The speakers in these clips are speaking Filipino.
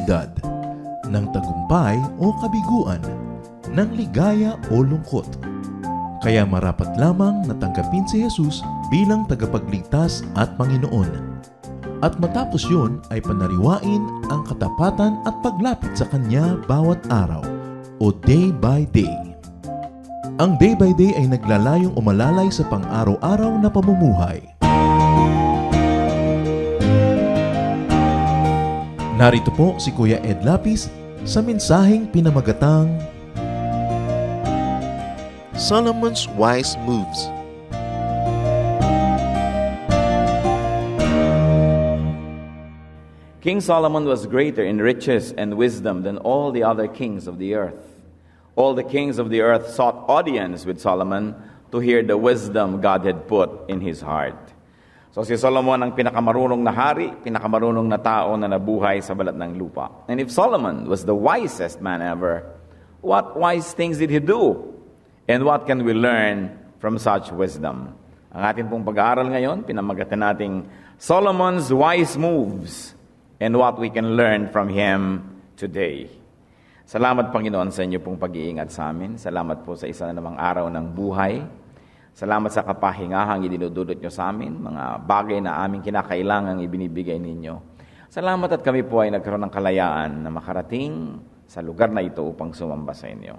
kalamidad, ng tagumpay o kabiguan, ng ligaya o lungkot. Kaya marapat lamang na tanggapin si Jesus bilang tagapagligtas at Panginoon. At matapos yun ay panariwain ang katapatan at paglapit sa Kanya bawat araw o day by day. Ang day by day ay naglalayong umalalay sa pang-araw-araw na pamumuhay. Narito po si Kuya Ed Lapis sa mensaheng pinamagatang Solomon's Wise Moves. King Solomon was greater in riches and wisdom than all the other kings of the earth. All the kings of the earth sought audience with Solomon to hear the wisdom God had put in his heart. So si Solomon ang pinakamarunong na hari, pinakamarunong na tao na nabuhay sa balat ng lupa. And if Solomon was the wisest man ever, what wise things did he do? And what can we learn from such wisdom? Ang ating pong pag-aaral ngayon, pinamagatan nating Solomon's Wise Moves and what we can learn from him today. Salamat, Panginoon, sa inyo pong pag-iingat sa amin. Salamat po sa isa na namang araw ng buhay. Salamat sa kapahingahang idinudulot nyo sa amin, mga bagay na aming kinakailangang ibinibigay ninyo. Salamat at kami po ay nagkaroon ng kalayaan na makarating sa lugar na ito upang sumamba sa inyo.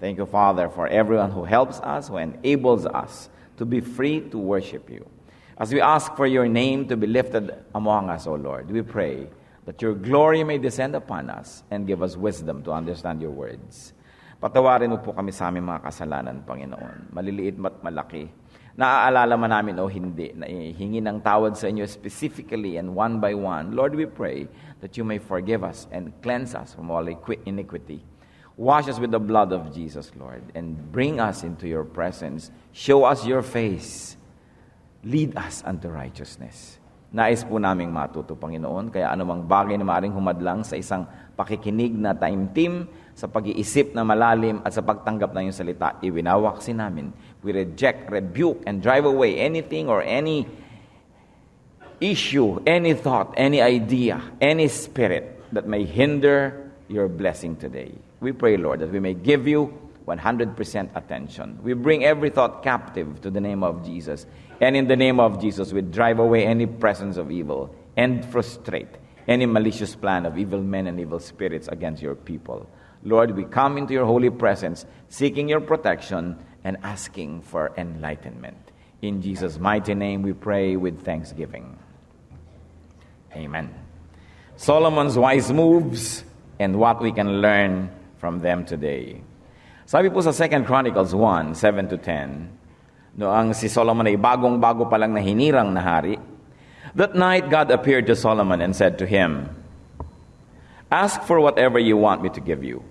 Thank you, Father, for everyone who helps us, who enables us to be free to worship you. As we ask for your name to be lifted among us, O Lord, we pray that your glory may descend upon us and give us wisdom to understand your words. Patawarin mo po kami sa aming mga kasalanan, Panginoon, maliliit at malaki. Naaalala man namin o hindi, na hingi ng tawad sa inyo specifically and one by one. Lord, we pray that you may forgive us and cleanse us from all iniquity. Wash us with the blood of Jesus, Lord, and bring us into your presence. Show us your face. Lead us unto righteousness. Nais po naming matuto, Panginoon, kaya anumang bagay na maaaring humadlang sa isang pakikinig na taimtim, sa pag-iisip na malalim at sa pagtanggap ng iyong salita, iwinawaksin namin. We reject, rebuke, and drive away anything or any issue, any thought, any idea, any spirit that may hinder your blessing today. We pray, Lord, that we may give you 100% attention. We bring every thought captive to the name of Jesus. And in the name of Jesus, we drive away any presence of evil and frustrate any malicious plan of evil men and evil spirits against your people. Lord, we come into your holy presence, seeking your protection and asking for enlightenment. In Jesus' mighty name we pray with thanksgiving. Amen. Solomon's wise moves and what we can learn from them today. Sabi po sa 2 Chronicles 1, 7-10, noong si Solomon ay bagong-bago pa lang na hinirang na hari, that night God appeared to Solomon and said to him, "Ask for whatever you want me to give you."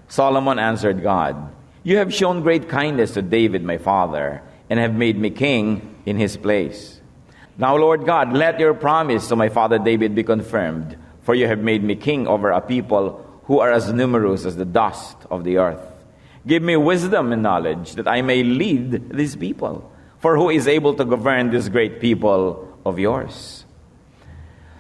Solomon answered God, "You have shown great kindness to David my father, and have made me king in his place. Now, Lord God, let your promise to my father David be confirmed, for you have made me king over a people who are as numerous as the dust of the earth. Give me wisdom and knowledge, that I may lead these people. For who is able to govern this great people of yours?"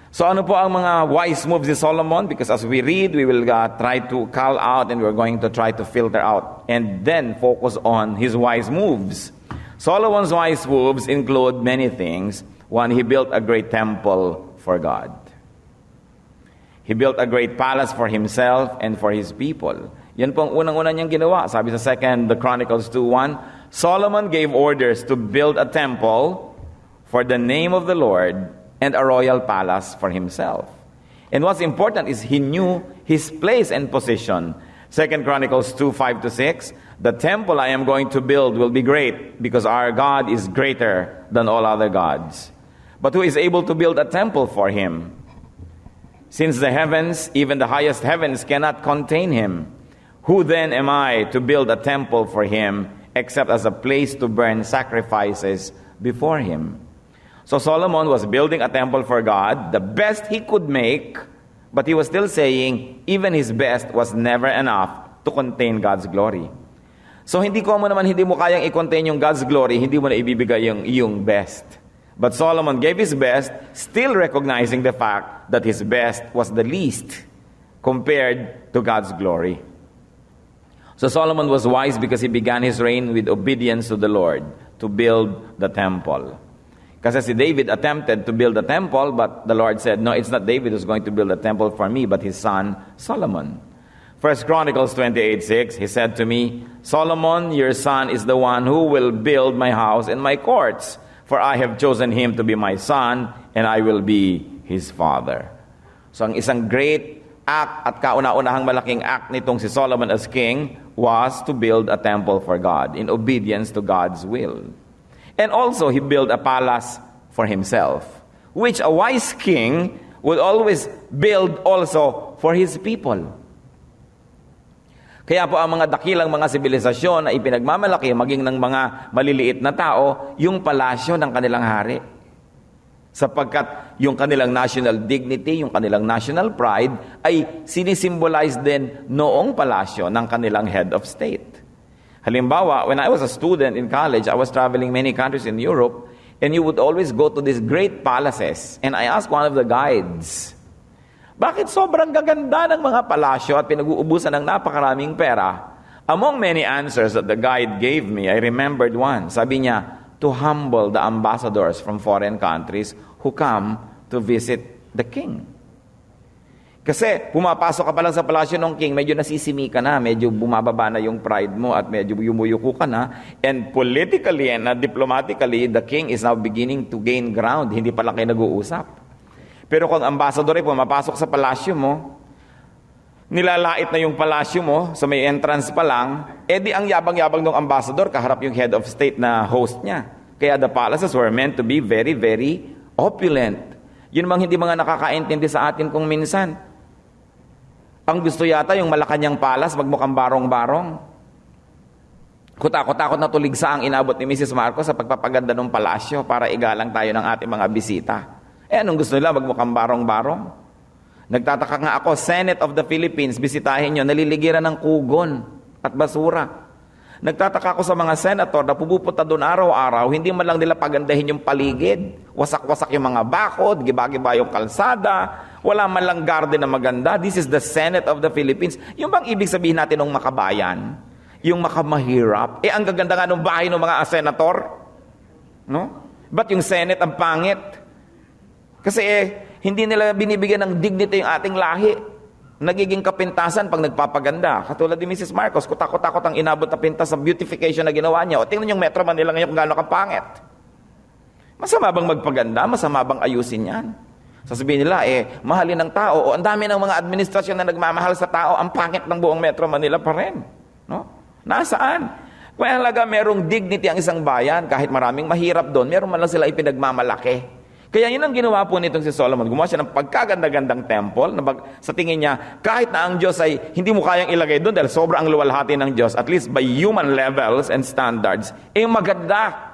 So ano po ang mga wise moves ni Solomon? Because as we read, we will try to call out and we're going to try to filter out and then focus on his wise moves. Solomon's wise moves include many things. One, he built a great temple for God. He built a great palace for himself and for his people. Yan po ang unang-una niyang ginawa. Sabi sa 2 Chronicles 2:1, Solomon gave orders to build a temple for the name of the Lord and a royal palace for himself. And what's important is he knew his place and position. 2 Chronicles 2:5-6, the temple I am going to build will be great because our God is greater than all other gods. But who is able to build a temple for him? Since the heavens, even the highest heavens, cannot contain him, who then am I to build a temple for him except as a place to burn sacrifices before him? So Solomon was building a temple for God, the best he could make, but he was still saying even his best was never enough to contain God's glory. So hindi mo kayang i-contain yung God's glory, hindi mo na ibibigay yung iyong best. But Solomon gave his best, still recognizing the fact that his best was the least compared to God's glory. So Solomon was wise because he began his reign with obedience to the Lord to build the temple. Kasi si David attempted to build the temple, but the Lord said, no, it's not David who's going to build the temple for me, but his son Solomon. 1 Chronicles 28:6, he said to me, Solomon, your son is the one who will build my house and my courts, for I have chosen him to be my son, and I will be his father. So ang isang great act at kauna-unahang malaking act nitong si Solomon as king was to build a temple for God in obedience to God's will. And also, he built a palace for himself, which a wise king would always build also for his people. Kaya po ang mga dakilang mga sibilisasyon na ipinagmamalaki maging ng mga maliliit na tao, yung palasyo ng kanilang hari. Sapagkat yung kanilang national dignity, yung kanilang national pride, ay sinisimbolize din noong palasyo ng kanilang head of state. Halimbawa, when I was a student in college, I was traveling many countries in Europe, and you would always go to these great palaces. And I asked one of the guides, bakit sobrang gaganda ng mga palasyo at pinag-uubusan ng napakaraming pera? Among many answers that the guide gave me, I remembered one. Sabi niya, to humble the ambassadors from foreign countries who come to visit the king. Kasi pumapasok ka pa lang sa palasyo ng king, medyo nasisimi ka na, medyo bumababa na yung pride mo at medyo yumuyuko ka na. And politically and diplomatically, the king is now beginning to gain ground. Hindi pa lang kayo nag-uusap. Pero kung ambassador ay pumapasok sa palasyo mo, nilalait na yung palasyo mo, sa may entrance pa lang, edi ang yabang-yabang ng ambassador, kaharap yung head of state na host niya. Kaya the palaces were meant to be very, very opulent. Yun mga hindi mga nakakaintindi sa atin kung minsan. Ang gusto yata yung Malacanang Palace, magmukhang barong-barong. Kutakot-takot na tuligsa ang inabot ni Mrs. Marcos sa pagpapaganda ng palasyo para igalang tayo ng ating mga bisita. Anong gusto nila? Magmukhang barong-barong. Nagtataka nga ako, Senate of the Philippines, bisitahin nyo, naliligiran ng kugon at basura. Nagtataka ako sa mga senator na pupupunta doon araw-araw, hindi man lang nila pagandahin yung paligid. Wasak-wasak yung mga bakod, giba-giba yung kalsada, wala man lang garden na maganda. This is the Senate of the Philippines. Yung bang ibig sabihin natin ng makabayan? Yung makamahirap? Ang gaganda nga ng bahay ng mga senator? No? Ba't yung Senate ang pangit? Kasi hindi nila binibigyan ng dignity yung ating lahi. Nagiging kapintasan pag nagpapaganda. Katulad ni Mrs. Marcos, kutakot-takot ang inabot na pintas sa beautification na ginawa niya. O tingnan yung Metro Manila ngayon kung gaano kapangit. Masama bang magpaganda? Masama bang ayusin yan? Sasabihin nila, mahalin ng tao. O ang dami ng mga administrasyon na nagmamahal sa tao, ang pangit ng buong Metro Manila pa rin. No? Nasaan? Kung halaga merong dignity ang isang bayan, kahit maraming mahirap doon, meron man lang sila ipinagmamalaki. Kaya yun ang ginawa po nitong si Solomon. Gumawa siya ng pagkaganda-gandang temple na sa tingin niya, kahit na ang Diyos ay hindi mo kayang ilagay doon dahil sobrang luwalhati ng Diyos, at least by human levels and standards, maganda.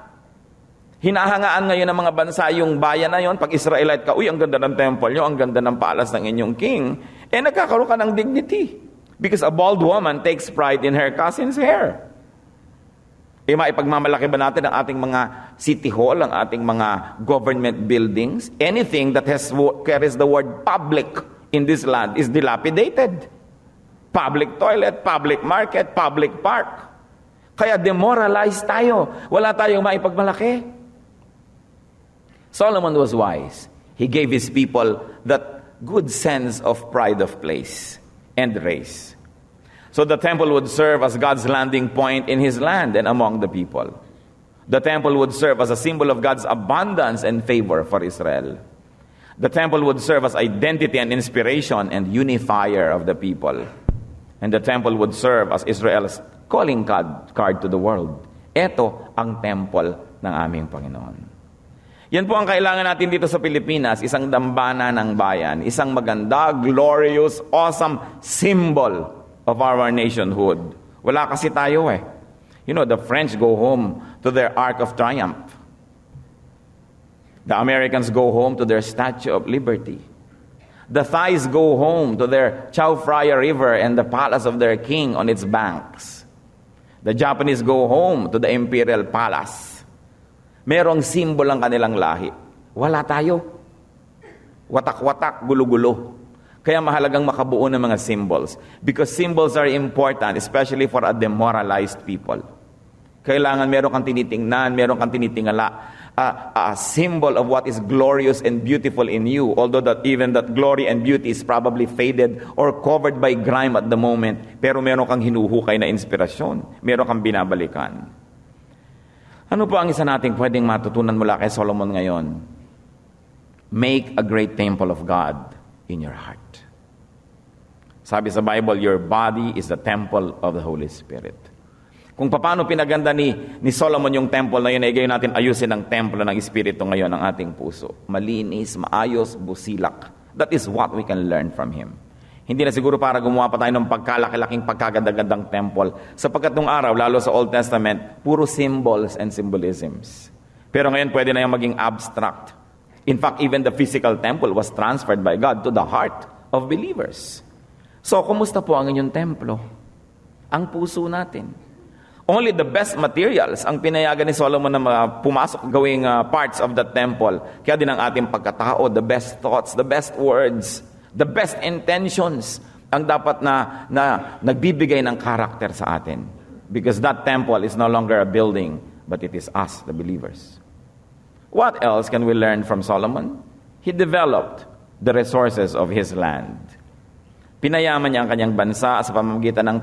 Hinahangaan ngayon ng mga bansa yung bayan na yon. Pag Israelite ka, ang ganda ng temple nyo, ang ganda ng palace ng inyong king. Nagkakaroon ka ng dignity. Because a bald woman takes pride in her cousin's hair. Maipagmamalaki ba natin ang ating mga city hall, ang ating mga government buildings? Anything that carries the word public in this land is dilapidated. Public toilet, public market, public park. Kaya demoralized tayo. Wala tayong maipagmalaki. Solomon was wise. He gave his people that good sense of pride of place and race. So the temple would serve as God's landing point in his land and among the people. The temple would serve as a symbol of God's abundance and favor for Israel. The temple would serve as identity and inspiration and unifier of the people. And the temple would serve as Israel's calling card to the world. Ito ang temple ng aming Panginoon. Yan po ang kailangan natin dito sa Pilipinas, isang dambana ng bayan, isang maganda, glorious, awesome symbol of our nationhood. Wala kasi tayo You know, the French go home to their Arc of Triumph. The Americans go home to their Statue of Liberty. The Thais go home to their Chao Phraya River and the palace of their king on its banks. The Japanese go home to the Imperial Palace. Merong simbolo ang kanilang lahi. Wala tayo. Watak-watak, gulo-gulo. Kaya mahalagang makabuo ng mga symbols. Because symbols are important, especially for a demoralized people. Kailangan meron kang tinitingnan, meron kang tinitingala. A symbol of what is glorious and beautiful in you, although that even that glory and beauty is probably faded or covered by grime at the moment, pero meron kang hinuhukay na inspirasyon, meron kang binabalikan. Ano po ang isa nating pwedeng matutunan mula kay Solomon ngayon? Make a great temple of God in your heart. Sabi sa Bible, your body is the temple of the Holy Spirit. Kung paano pinaganda ni Solomon yung temple na yun, ay gayon natin ayusin ang templo ng Espiritu ngayon ng ating puso. Malinis, maayos, busilak. That is what we can learn from him. Hindi na siguro para gumawa pa tayo ng pagkalaki-laking pagkaganda-gandang temple. Sapagkat nung araw, lalo sa Old Testament, puro symbols and symbolisms. Pero ngayon pwede na yung maging abstract. In fact, even the physical temple was transferred by God to the heart of believers. So, kumusta po ang inyong templo? Ang puso natin. Only the best materials ang pinayagan ni Solomon na pumasok gawing parts of the temple. Kaya din ang ating pagkatao, the best thoughts, the best words, the best intentions ang dapat na nagbibigay ng character sa atin. Because that temple is no longer a building, but it is us, the believers. What else can we learn from Solomon? He developed the resources of his land. Pinayaman niya ang kanyang bansa sa pamamagitan ng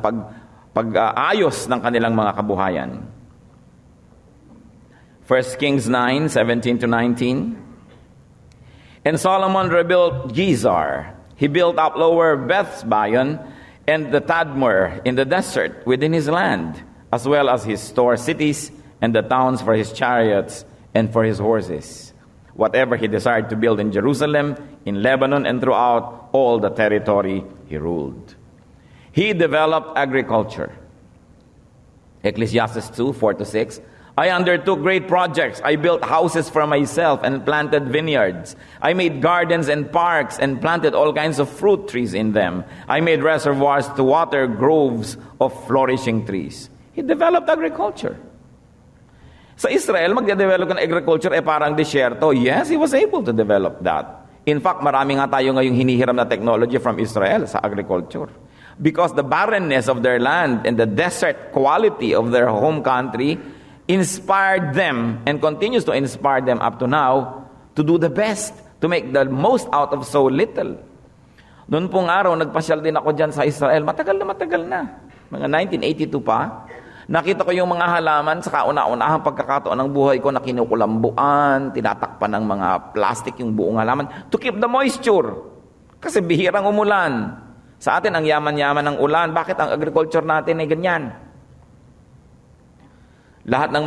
pag-ayos ng kanilang mga kabuhayan. 1 Kings 9:17-19. And Solomon rebuilt Gezer. He built up lower Bethbayon and the Tadmor in the desert within his land, as well as his store cities and the towns for his chariots and for his horses. Whatever he desired to build in Jerusalem, in Lebanon, and throughout all the territory he ruled. He developed agriculture. Ecclesiastes 2:4-6. I undertook great projects. I built houses for myself and planted vineyards. I made gardens and parks and planted all kinds of fruit trees in them. I made reservoirs to water groves of flourishing trees. He developed agriculture. Sa Israel, magde-develop ng agriculture parang disyerto. Yes, he was able to develop that. In fact, marami nga tayo ngayong hinihiram na technology from Israel sa agriculture. Because the barrenness of their land and the desert quality of their home country inspired them and continues to inspire them up to now to do the best, to make the most out of so little. Noon pong araw, nagpasyal din ako dyan sa Israel. Matagal na. Mga 1982 pa. Nakita ko yung mga halaman sa kauna-unahang pagkakataon ng buhay ko na kinukulambuan, tinatakpan ng mga plastic yung buong halaman to keep the moisture. Kasi bihirang umulan. Sa atin, ang yaman-yaman ng ulan. Bakit ang agriculture natin ay ganyan? Lahat ng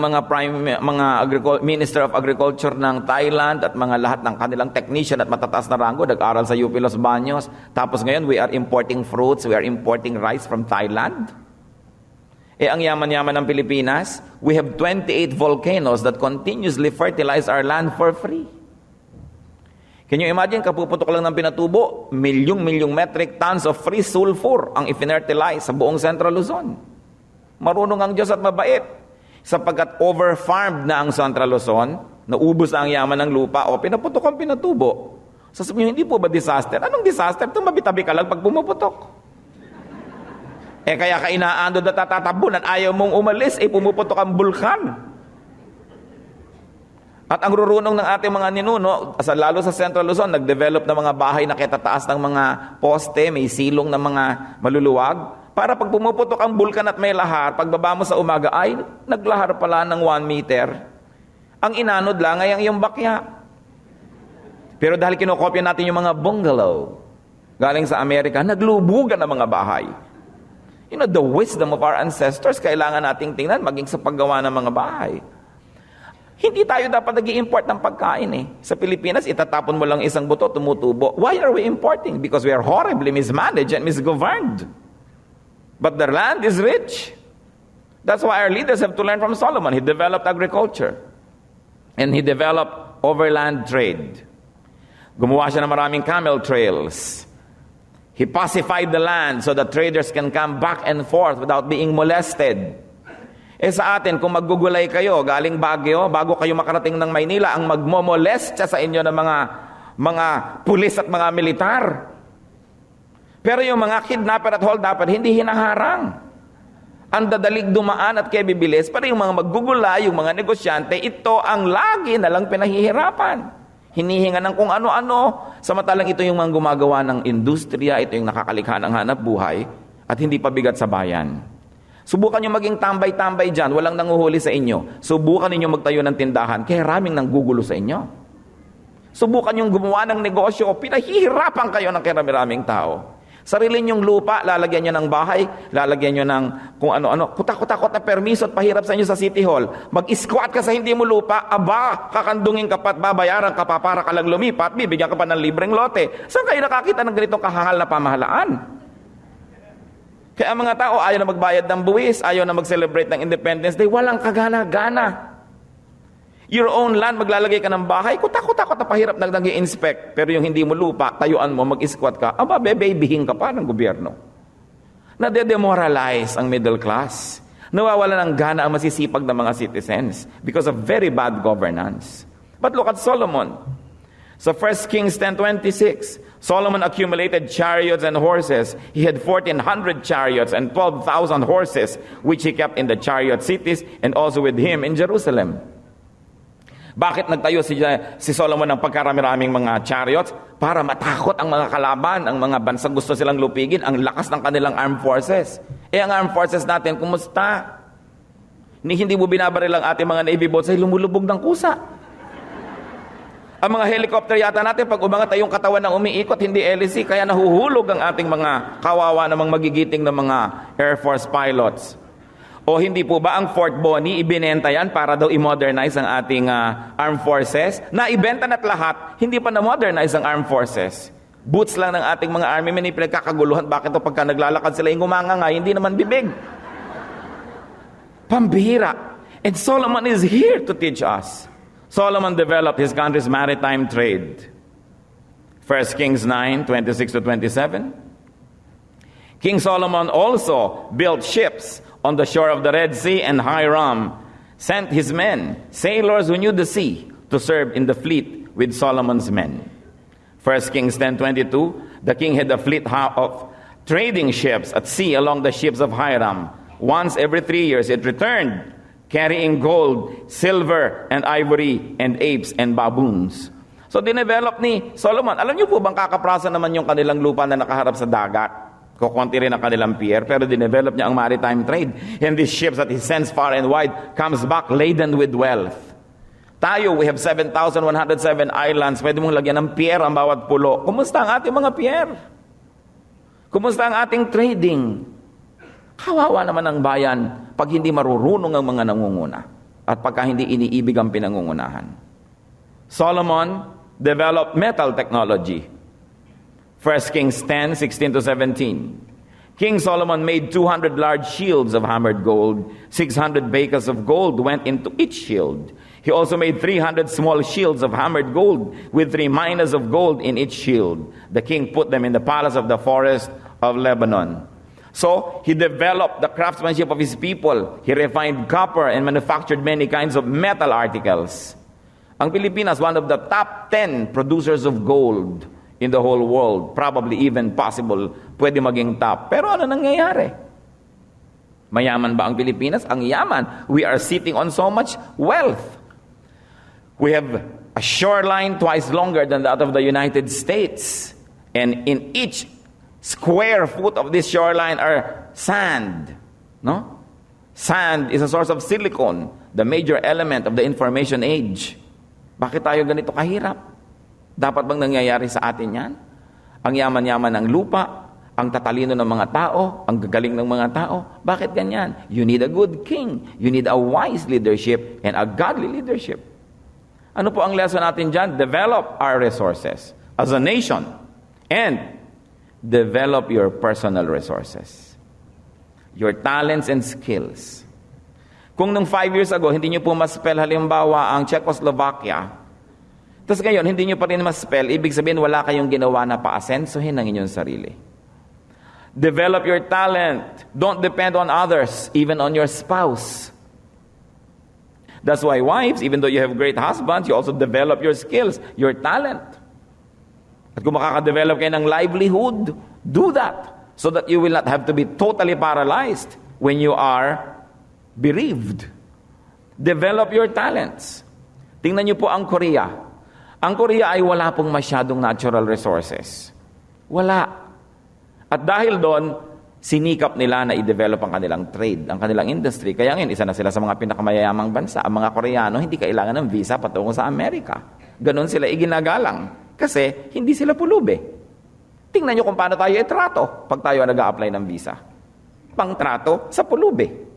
Minister of Agriculture ng Thailand at lahat ng kanilang technician at matataas na rango nag-aral sa UP Los Baños. Tapos ngayon, we are importing fruits, we are importing rice from Thailand. Ang yaman-yaman ng Pilipinas, we have 28 volcanoes that continuously fertilize our land for free. Can you imagine, kapuputok lang ng pinatubo, milyong metric tons of free sulfur ang ifinertilize sa buong Central Luzon. Marunong ang Diyos at mabait. Sapagkat over-farmed na ang Central Luzon, naubos na ang yaman ng lupa, o pinaputok ang pinatubo. Sasabihin, hindi po ba disaster? Anong disaster? Tumabitabi ka lang pag pumuputok. Kaya ka inaandod at tatatabunan, ayaw mong umalis, pumuputok ang bulkan. At ang rurunong ng ating mga ninuno, lalo sa Central Luzon, nag-develop ng mga bahay na kitataas ng mga poste, may silong ng mga maluluwag, para pag pumuputok ang bulkan at may lahar, pagbaba mo sa umaga, ay, naglahar pala ng 1 meter. Ang inanod lang ay ang iyong bakya. Pero dahil kinokopya natin yung mga bungalow, galing sa Amerika, naglubugan ang mga bahay. You know, the wisdom of our ancestors, kailangan nating tingnan, maging sa paggawa ng mga bahay. Hindi tayo dapat nag-i-import ng pagkain Sa Pilipinas, itatapon mo lang isang buto, tumutubo. Why are we importing? Because we are horribly mismanaged and misgoverned. But the land is rich. That's why our leaders have to learn from Solomon. He developed agriculture. And he developed overland trade. Gumawa siya ng maraming camel trails. He pacified the land so that traders can come back and forth without being molested. Sa atin, kung maggugulay kayo, galing Baguio, bago kayo makarating ng Maynila, ang magmomolest sa inyo ng mga pulis at mga militar. Pero yung mga kidnapper at holdupper, hindi hinaharang. Ang dadalig dumaan at kaya bibilis, pero yung mga maggugula, yung mga negosyante, ito ang lagi na lang pinahihirapan. Hinihinga ng kung ano-ano, samantalang ito yung mga gumagawa ng industriya, ito yung nakakalikha ng hanap buhay, at hindi pabigat sa bayan. Subukan nyo maging tambay-tambay dyan, walang nanguhuli sa inyo. Subukan ninyo magtayo ng tindahan, kaya raming nanggugulo sa inyo. Subukan nyo gumawa ng negosyo, pinahihirapan kayo ng karami-raming tao. Sarili nyong lupa, lalagyan nyo ng bahay, lalagyan nyo ng kung ano-ano. Kutak-kutakot na permiso at pahirap sa inyo sa City Hall. Mag-squat ka sa hindi mo lupa, aba, kakandungin ka pa at babayaran ka pa para ka lang lumipat, bibigyan ka pa ng libreng lote. Saan kayo nakakita ng ganitong kahangal na pamahalaan? Kaya ang mga tao ayaw na magbayad ng buwis, ayaw na mag-celebrate ng Independence Day, walang kagana-gana. Your own land, maglalagay ka ng bahay, kutak-kutakot na pahirap na nag-i-inspect. Pero yung hindi mo lupa, tayuan mo, mag-squat ka, aba, bebebihin ka pa ng gobyerno. Nade-demoralize ang middle class. Nawawala ng gana ang masisipag ng mga citizens because of very bad governance. But look at Solomon. So 1 Kings 10:26, Solomon accumulated chariots and horses. He had 1,400 chariots and 12,000 horses, which he kept in the chariot cities and also with him in Jerusalem. Bakit nagtayo si Solomon ng pagkarami-raming mga chariots? Para matakot ang mga kalaban, ang mga bansang gusto silang lupigin, ang lakas ng kanilang armed forces. Ang armed forces natin, kumusta? Hindi mo binabaril ang ating mga Navy boats ay lumulubog ng kusa. Ang mga helicopter yata natin, pag umangat ay yung katawan ng umiikot, hindi LC, kaya nahuhulog ang ating mga kawawa namang magigiting ng mga Air Force pilots. O hindi po ba ang Fort Bonnie, ibinenta yan para daw i-modernize ang ating armed forces? Naibenta na't lahat, hindi pa na-modernize ang armed forces. Boots lang ng ating mga army men, pinagkakaguluhan. Bakit ito pagka naglalakad sila yung gumanganga, hindi naman bibig? Pambihira. And Solomon is here to teach us. Solomon developed his country's maritime trade. 1 Kings 9:26-27. King Solomon also built ships on the shore of the Red Sea, and Hiram sent his men, sailors who knew the sea, to serve in the fleet with Solomon's men. 1 Kings 10:22, the king had a fleet of trading ships at sea along the ships of Hiram. Once every 3 years it returned, carrying gold, silver, and ivory, and apes and baboons. So dinevelop ni Solomon. Alam niyo po bang kakaprasa naman yung kanilang lupa na nakaharap sa dagat? Kukunti rin ang kanilang pier, pero dinevelop niya ang maritime trade. And these ships that he sends far and wide comes back laden with wealth. Tayo, we have 7,107 islands. Pwede mong lagyan ng pier ang bawat pulo. Kumusta ang ating mga pier? Kumusta ang ating trading? Kawawa naman ang bayan pag hindi marurunong ang mga nangunguna at pagka hindi iniibig ang pinangungunahan. Solomon developed metal technology. 1 Kings 10:16-17. King Solomon made 200 large shields of hammered gold. 600 bakers of gold went into each shield. He also made 300 small shields of hammered gold with 3 minas of gold in each shield. The king put them in the palace of the forest of Lebanon. So, he developed the craftsmanship of his people. He refined copper and manufactured many kinds of metal articles. Ang Pilipinas, one of the top 10 producers of gold in the whole world, probably even possible, pwede maging top. Pero ano nangyayari? Mayaman ba ang Pilipinas? Ang yaman. We are sitting on so much wealth. We have a shoreline twice longer than that of the United States. And in each square foot of this shoreline are sand. No? Sand is a source of silicon, the major element of the information age. Bakit tayo ganito kahirap? Dapat bang nangyayari sa atin yan? Ang yaman-yaman ng lupa, ang tatalino ng mga tao, ang gagaling ng mga tao. Bakit ganyan? You need a good king. You need a wise leadership and a godly leadership. Ano po ang lesson natin dyan? Develop our resources as a nation and develop your personal resources. Your talents and skills. Kung nung 5 years ago, hindi nyo po ma-spell halimbawa ang Czechoslovakia, tapos ngayon, hindi nyo pa rin ma-spell, ibig sabihin wala kayong ginawa na pa-asensohin ng inyong sarili. Develop your talent. Don't depend on others, even on your spouse. That's why wives, even though you have great husbands, you also develop your skills, your talent. At kung makaka-develop kayo ng livelihood, Do that so that you will not have to be totally paralyzed when you are bereaved. Develop your talents. Tingnan niyo po ang Korea. Ang Korea ay wala pong masyadong natural resources. Wala. At dahil doon, sinikap nila na i-develop ang kanilang trade, ang kanilang industry. Kaya ngayon, isa na sila sa mga pinakamayayamang bansa. Ang mga Koreano, hindi kailangan ng visa patungo sa Amerika. Ganon sila iginagalang. Kasi hindi sila pulubi. Tingnan nyo kung paano tayo itrato pag tayo nag-a-apply ng visa. Pangtrato sa pulubi.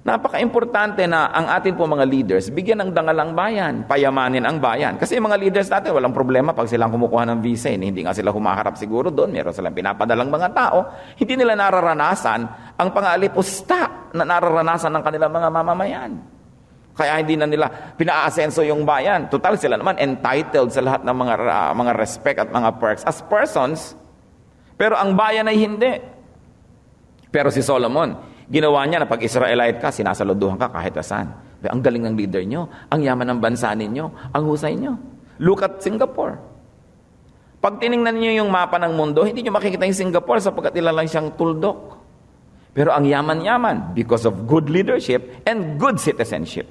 Napaka-importante na ang atin po mga leaders, bigyan ng dangal ang bayan, payamanin ang bayan. Kasi yung mga leaders natin, walang problema pag silang kumukuha ng visa. Hindi nga sila humaharap siguro doon. Meron silang pinapadalang mga tao. Hindi nila nararanasan ang pangalipusta na nararanasan ng kanilang mga mamamayan. Kaya hindi na nila pinaasenso yung bayan. Total sila naman entitled sa lahat ng mga respect at mga perks as persons. Pero ang bayan ay hindi. Pero si Solomon, ginawa niya na pag Israelite ka, sinasaluduhan ka kahit saan. Ang galing ng leader nyo, ang yaman ng bansa ninyo, ang husay nyo. Look at Singapore. Pag tiningnan niyo yung mapa ng mundo, hindi niyo makikita yung Singapore sapagkat lang siyang tuldok. Pero ang yaman-yaman because of good leadership and good citizenship.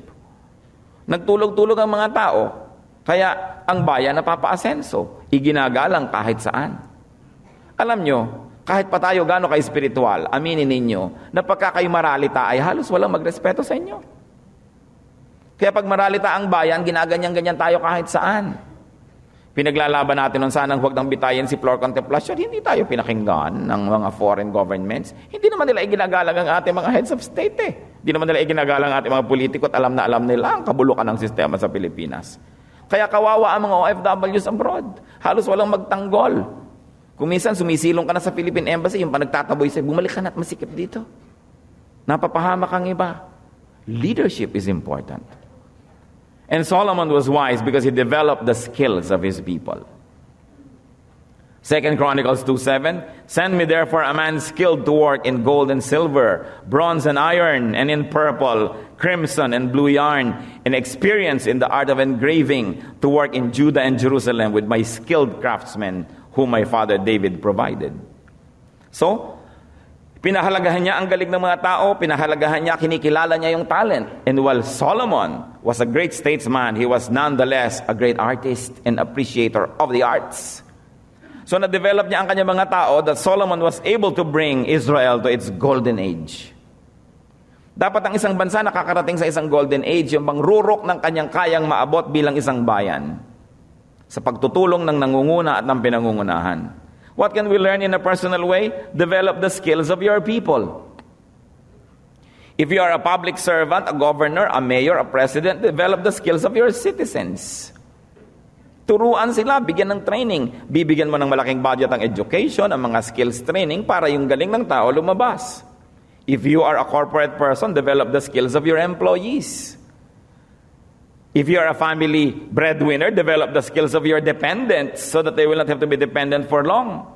Nagtulog-tulog ang mga tao, kaya ang bayan napapaasenso, iginagalang kahit saan. Alam nyo, kahit pa tayo gaano ka-espiritual, aminin ninyo na pagka kayo maralita ay halos walang magrespeto sa inyo. Kaya pag maralita ang bayan, ginaganyan-ganyan tayo kahit saan. Pinaglalaban natin nun sanang huwag nang bitayin si floor contemplation, hindi tayo pinakinggan ng mga foreign governments. Hindi naman nila iginagalang ang ating mga heads of state Hindi naman nila iginagalang ang ating mga politiko at alam na alam nila ang kabulukan ng sistema sa Pilipinas. Kaya kawawa ang mga OFWs abroad. Halos walang magtanggol. Kung minsan sumisilong ka na sa Philippine Embassy, yung panagtataboy sa'yo, bumalik ka na at masikip dito. Napapahamak ang iba. Leadership is important. And Solomon was wise because he developed the skills of his people. 2 Chronicles 2:7, "Send me therefore a man skilled to work in gold and silver, bronze and iron, and in purple, crimson and blue yarn, and experience in the art of engraving, to work in Judah and Jerusalem with my skilled craftsmen, whom my father David provided." So, pinahalagahan niya ang galing ng mga tao, pinahalagahan niya, kinikilala niya yung talent. And while Solomon was a great statesman, he was nonetheless a great artist and appreciator of the arts. So na-develop niya ang kanyang mga tao that Solomon was able to bring Israel to its golden age. Dapat ang isang bansa nakakarating sa isang golden age, yung bang rurok ng kanyang kayang maabot bilang isang bayan sa pagtutulong ng nangunguna at ng pinangungunahan. What can we learn in a personal way? Develop the skills of your people. If you are a public servant, a governor, a mayor, a president, develop the skills of your citizens. Turuan sila, bigyan ng training. Bibigyan mo ng malaking budget ang education, ang mga skills training para yung galing ng tao lumabas. If you are a corporate person, develop the skills of your employees. If you are a family breadwinner, develop the skills of your dependents so that they will not have to be dependent for long.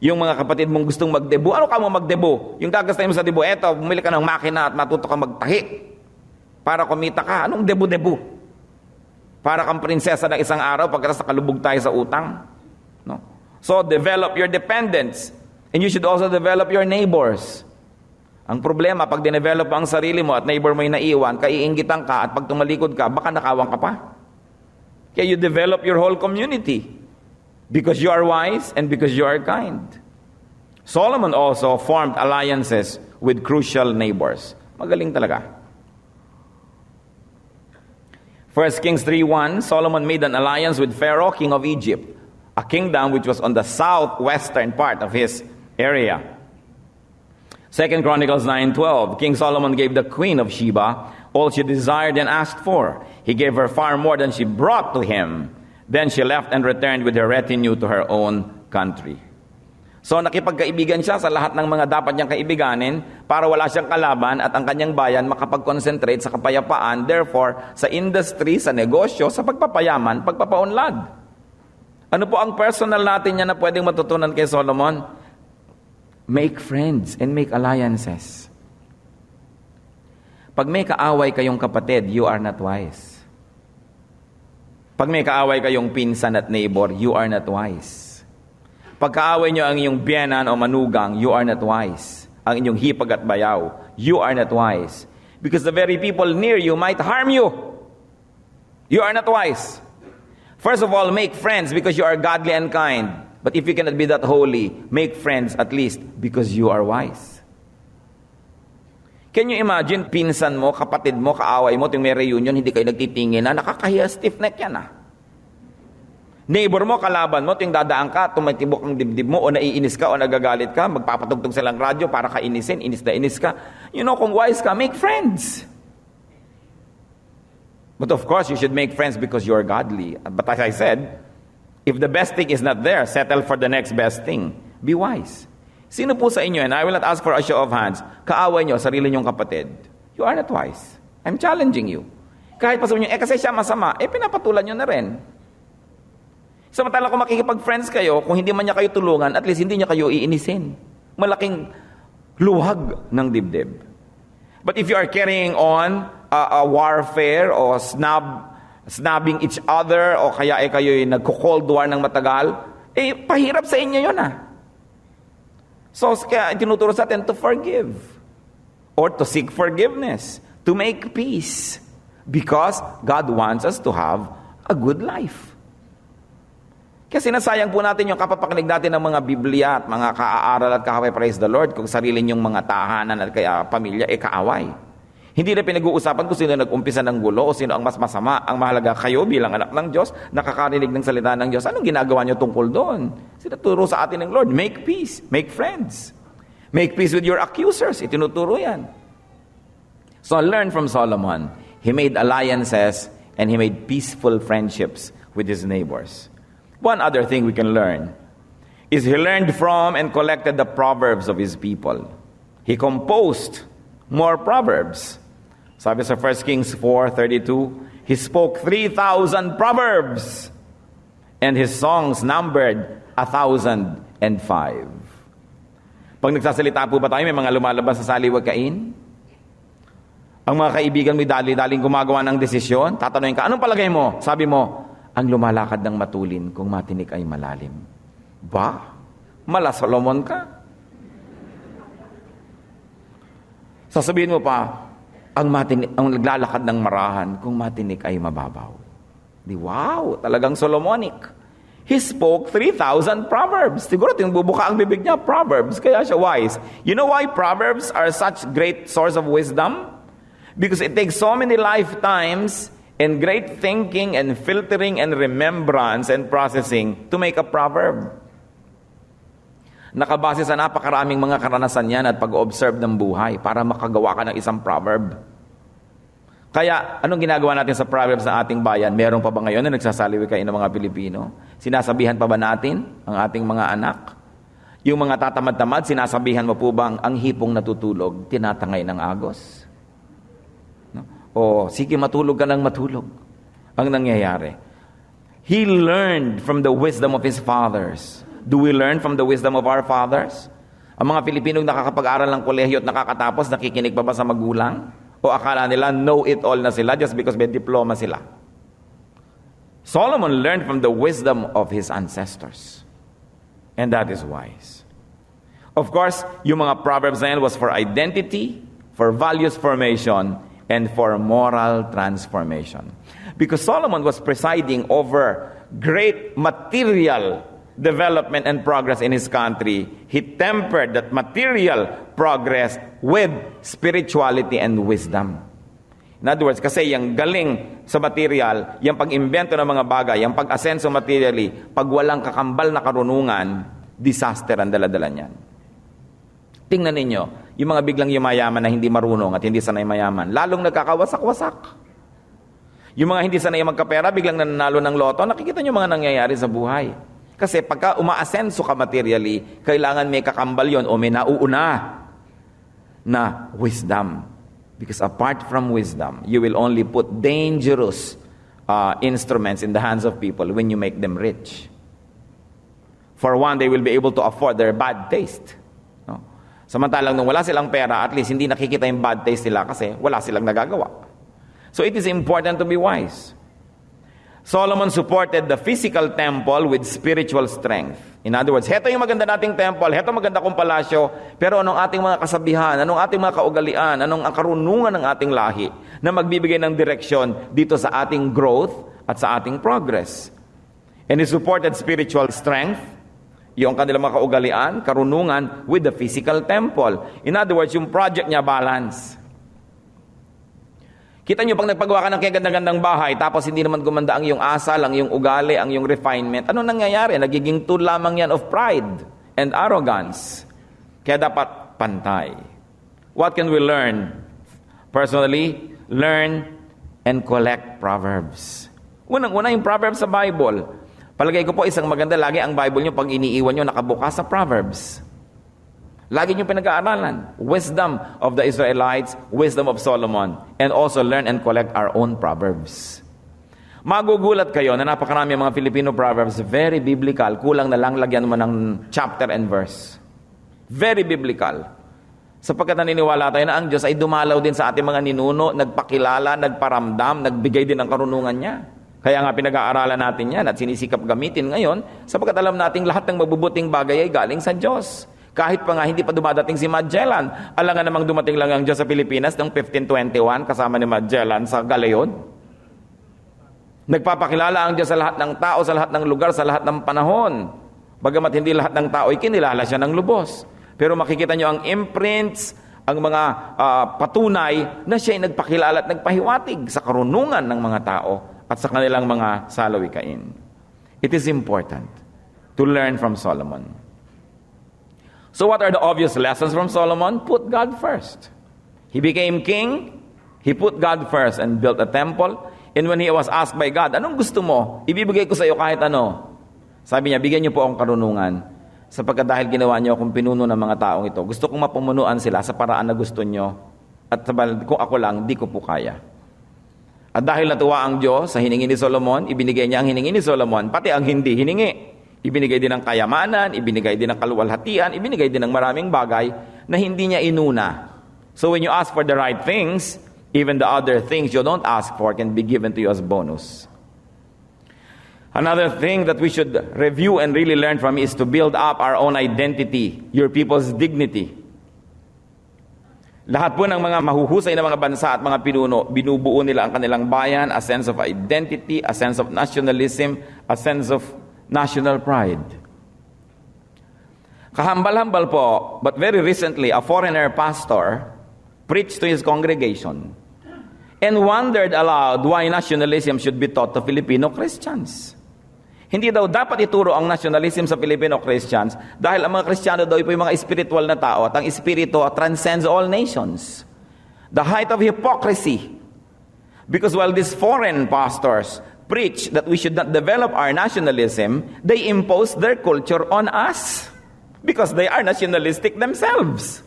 Yung mga kapatid mong gustong magdebo, ano ka mo magdebo? Yung gagastahin mo sa debo, eto, bumili ka ng makina at matuto ka magtahi para kumita ka. Anong debo-debo? Para kang prinsesa ng isang araw pagkatapos nakalubog tayo sa utang. No? So, develop your dependents. And you should also develop your neighbors. Ang problema, pag dinevelop ang sarili mo at neighbor mo yung naiwan, kaiingitan ka at pag tumalikod ka, baka nakawang ka pa. Kaya you develop your whole community because you are wise and because you are kind. Solomon also formed alliances with crucial neighbors. Magaling talaga. 1 Kings 3:1, Solomon made an alliance with Pharaoh, king of Egypt, a kingdom which was on the southwestern part of his area. 2 Chronicles 9:12, King Solomon gave the queen of Sheba all she desired and asked for. He gave her far more than she brought to him. Then she left and returned with her retinue to her own country. So nakipagkaibigan siya sa lahat ng mga dapat niyang kaibiganin para wala siyang kalaban at ang kanyang bayan makapag-concentrate sa kapayapaan, therefore sa industry, sa negosyo, sa pagpapayaman, pagpapaunlad. Ano po ang personal natin niya na pwedeng matutunan kay Solomon? Make friends and make alliances. Pag may kaaway kayong kapatid, you are not wise. Pag may kaaway kayong pinsan at neighbor, you are not wise. Pagkaaway nyo ang inyong biyenan o manugang, you are not wise. Ang inyong hipag at bayaw, you are not wise. Because the very people near you might harm you. You are not wise. First of all, make friends because you are godly and kind. But if you cannot be that holy, make friends at least because you are wise. Can you imagine, pinsan mo, kapatid mo, kaaway mo, tuwing may reunion, hindi kayo nagtitingin na, nakakahiya, stiff neck yan ah. Neighbor mo, kalaban mo, tuwing dadaan ka, tumatibok ang dibdib mo, o naiinis ka, o nagagalit ka, magpapatugtog silang radyo para ka inisin, inis na inis ka. You know, kung wise ka, make friends. But of course, you should make friends because you are godly. But as I said, if the best thing is not there, settle for the next best thing. Be wise. Sino po sa inyo, and I will not ask for a show of hands, kaaway nyo, sarili nyong kapatid? You are not wise. I'm challenging you. Kahit pa sabihin nyo, kasi siya masama, pinapatulan nyo na rin. Samantala kung makikipag-friends kayo, kung hindi man niya kayo tulungan, at least hindi niya kayo iinisin. Malaking luhag ng dibdib. But if you are carrying on a warfare o snubbing each other, o kaya kayo'y nagko-cold war ng matagal, pahirap sa inyo yun ah. So kaya tinuturo sa atin to forgive or to seek forgiveness, to make peace, because God wants us to have a good life. Kasi nasayang po natin yung kapapakinig natin ng mga Biblia at mga kaaaral at kahaway, praise the Lord, kung sarili nyong mga tahanan at kaya pamilya, kaaway. Hindi na pinag-uusapan kung sino nag-umpisa ng gulo o sino ang mas masama. Ang mahalaga kayo bilang anak ng Diyos, nakakarinig ng salita ng Diyos. Anong ginagawa nyo tungkol doon? Sinaturo sa atin ng Lord, make peace, make friends. Make peace with your accusers. Itinuturo yan. So learn from Solomon. He made alliances and he made peaceful friendships with his neighbors. One other thing we can learn is he learned from and collected the proverbs of his people. He composed more proverbs. Sabi sa 1 Kings 4:32, he spoke 3,000 proverbs, and his songs numbered 1,005. Pag nagsasalita po ba tayo, may mga lumalabas sa saliwagain? Ang mga kaibigan mo dali-daling gumagawa ng desisyon, tatanungin ka, anong palagay mo? Sabi mo, ang lumalakad ng matulin kung matinik ay malalim. Ba? Mala Solomon ka? Sasabihin mo pa, ang naglalakad ng marahan kung matinik ay mababaw. Wow, talagang Solomonic. He spoke 3,000 proverbs. Siguro bubuka ang bibig niya, proverbs, kaya siya wise. You know why proverbs are such great source of wisdom? Because it takes so many lifetimes and great thinking and filtering and remembrance and processing to make a proverb. Nakabase sa napakaraming mga karanasan yan at pag-observe ng buhay para makagawa ka ng isang proverb. Kaya, anong ginagawa natin sa proverbs ng ating bayan? Meron pa ba ngayon na nagsasaliwikain ng mga Pilipino? Sinasabihan pa ba natin ang ating mga anak? Yung mga tatamad-tamad, sinasabihan mo po bang ang hipong natutulog, tinatangay ng agos? O, sige, matulog ka ng matulog. Ang nangyayari. He learned from the wisdom of his fathers. Do we learn from the wisdom of our fathers? Ang mga Pilipinong nakakapag-aral ng kolehiyo at nakakatapos, nakikinig pa ba sa magulang? O akala nila know-it-all na sila just because may diploma sila? Solomon learned from the wisdom of his ancestors. And that is wise. Of course, yung mga proverbs na yan was for identity, for values formation, and for moral transformation. Because Solomon was presiding over great material development and progress in his country, he tempered that material progress with spirituality and wisdom. In other words, kasi yung galing sa material, yung pag-imbento ng mga bagay, yung pag-asenso materially, pag walang kakambal na karunungan, disaster ang daladala niyan. Tingnan ninyo, yung mga biglang yumayaman na hindi marunong at hindi sanay mayaman, lalong nagkakawasak-wasak. Yung mga hindi sanay magkapera, biglang nanalo ng loto, nakikita nyo mga nangyayari sa buhay. Kasi pagka umaasenso ka materially, kailangan may kakambal yon o may nauuna na wisdom. Because apart from wisdom, you will only put dangerous instruments in the hands of people when you make them rich. For one, they will be able to afford their bad taste. No? Samantalang nung wala silang pera, at least hindi nakikita yung bad taste nila kasi wala silang nagagawa. So it is important to be wise. Solomon supported the physical temple with spiritual strength. In other words, heto yung maganda nating temple, heto maganda kong palasyo, pero anong ating mga kasabihan, anong ating mga kaugalian, anong ang karunungan ng ating lahi na magbibigay ng direksyon dito sa ating growth at sa ating progress. And he supported spiritual strength, yung kanilang mga kaugalian, karunungan, with the physical temple. In other words, yung project niya balance. Kita nyo, pag nagpagawa ka ng kagandang-gandang bahay, tapos hindi naman gumanda ang iyong asal, ang iyong ugali, ang iyong refinement, ano nangyayari? Nagiging tool lamang yan of pride and arrogance. Kaya dapat pantay. What can we learn? Personally, learn and collect Proverbs. Unang-una yung Proverbs sa Bible. Palagay ko po, isang maganda, lagi ang Bible nyo pag iniiwan nyo nakabukas sa Proverbs. Lagi nyo pinag-aaralan. Wisdom of the Israelites, wisdom of Solomon, and also learn and collect our own Proverbs. Magugulat kayo na napakarami ang mga Filipino Proverbs, very biblical. Kulang na lang lagyan mo ng chapter and verse. Very biblical. Sapagkat naniniwala tayo na ang Diyos ay dumalaw din sa ating mga ninuno, nagpakilala, nagparamdam, nagbigay din ng karunungan niya. Kaya nga pinag-aaralan natin yan at sinisikap gamitin ngayon, sapagkat alam nating lahat ng mabubuting bagay ay galing sa Diyos. Kahit pa nga hindi pa dumadating si Magellan, alam nga namang dumating lang ang Diyos sa Pilipinas noong 1521 kasama ni Magellan sa Galeon. Nagpapakilala ang Diyos sa lahat ng tao, sa lahat ng lugar, sa lahat ng panahon. Bagamat hindi lahat ng tao ay kinilala siya ng lubos. Pero makikita nyo ang imprints, ang mga patunay na siya ay nagpakilala at nagpahiwatig sa karunungan ng mga tao at sa kanilang mga salawikain. It is important to learn from Solomon. So what are the obvious lessons from Solomon? Put God first. He became king, he put God first and built a temple. And when he was asked by God, anong gusto mo? Ibibigay ko sa iyo kahit ano. Sabi niya, bigyan niyo po akong karunungan. Sapagkat dahil ginawa niyo akong pinuno ng mga taong ito, gusto kong mapumunuan sila sa paraan na gusto niyo. At kung ako lang, di ko po kaya. At dahil natuwa ang Diyos sa hiningi ni Solomon, ibinigay niya ang hiningi ni Solomon, pati ang hindi hiningi. Ibinigay din ng kayamanan, ibinigay din ng kaluwalhatian, ibinigay din ng maraming bagay na hindi niya inuna. So when you ask for the right things, even the other things you don't ask for can be given to you as bonus. Another thing that we should review and really learn from is to build up our own identity, your people's dignity. Lahat po ng mga mahuhusay na mga bansa at mga pinuno, binubuo nila ang kanilang bayan, a sense of identity, a sense of nationalism, a sense of national pride. Kahambal-hambal po, but very recently, a foreigner pastor preached to his congregation and wondered aloud why nationalism should be taught to Filipino Christians. Hindi daw dapat ituro ang nationalism sa Filipino Christians dahil ang mga Kristiyano daw po yung mga spiritual na tao at ang espiritu transcends all nations. The height of hypocrisy. Because while these foreign pastors preach that we should not develop our nationalism, they impose their culture on us because they are nationalistic themselves.